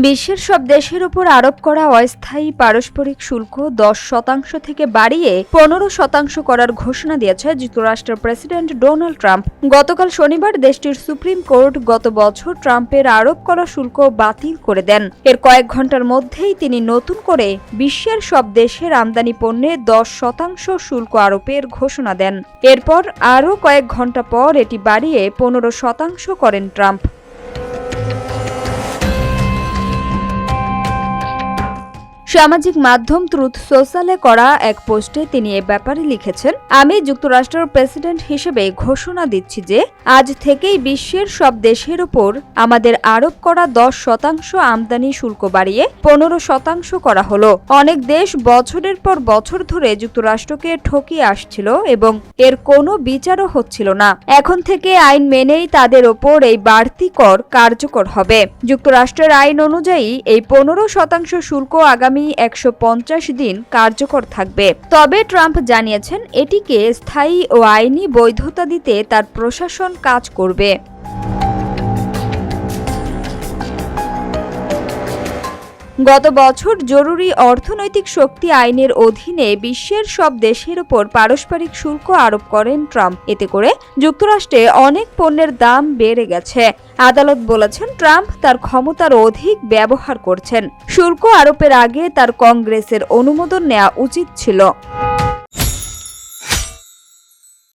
বিশ্বের সব দেশের উপর আরোপ করা অস্থায়ী পারস্পরিক শুল্ক 10% থেকে বাড়িয়ে 15% করার ঘোষণা দিয়েছে যুক্তরাষ্ট্রের প্রেসিডেন্ট ডোনাল্ড ট্রাম্প। গতকাল শনিবার দেশটির সুপ্রিম কোর্ট গত বছর ট্রাম্পের আরোপ করা শুল্ক বাতিল করে দেন। এর কয়েক ঘন্টার মধ্যেই তিনি নতুন করে বিশ্বের সব দেশের আমদানি পণ্যে 10% শুল্ক আরোপের ঘোষণা দেন। এরপর আরও কয়েক ঘন্টা পর এটি বাড়িয়ে 15% করেন ট্রাম্প। সামাজিক মাধ্যম ট্রুথ সোশ্যালে করা এক পোস্টে তিনি এ ব্যাপারে লিখেছেন, আমি যুক্তরাষ্ট্রের প্রেসিডেন্ট হিসেবে ঘোষণা দিচ্ছি যে আজ থেকেই বিশ্বের সব দেশের উপর আমাদের আরোপ করা 10% আমদানি শুল্ক বাড়িয়ে 15% করা হলো। অনেক দেশ বছরের পর বছর ধরে যুক্তরাষ্ট্রকে ঠকিয়ে আসছিল এবং এর কোনো বিচারও হচ্ছিল না। এখন থেকে আইন মেনেই তাদের ওপর এই বাড়তি কর কার্যকর হবে। যুক্তরাষ্ট্রের আইন অনুযায়ী এই 15% শুল্ক আগামী 150 দিন কার্যকর থাকবে। তবে ট্রাম্প জানিয়েছেন এটিকে স্থায়ী ও আইনি বৈধতা দিতে তার প্রশাসন কাজ করবে। গত বছর জরুরি অর্থনৈতিক শক্তি আইনের অধীনে বিশ্বের সব দেশের উপর পারস্পরিক শুল্ক আরোপ করেন ট্রাম্প। এতে করে যুক্তরাষ্ট্রে অনেক পণ্যের দাম বেড়ে গেছে। আদালত বলেছেন ট্রাম্প তার ক্ষমতার অধিক ব্যবহার করছেন। শুল্ক আরোপের আগে তার কংগ্রেসের অনুমোদন নেওয়া উচিত ছিল।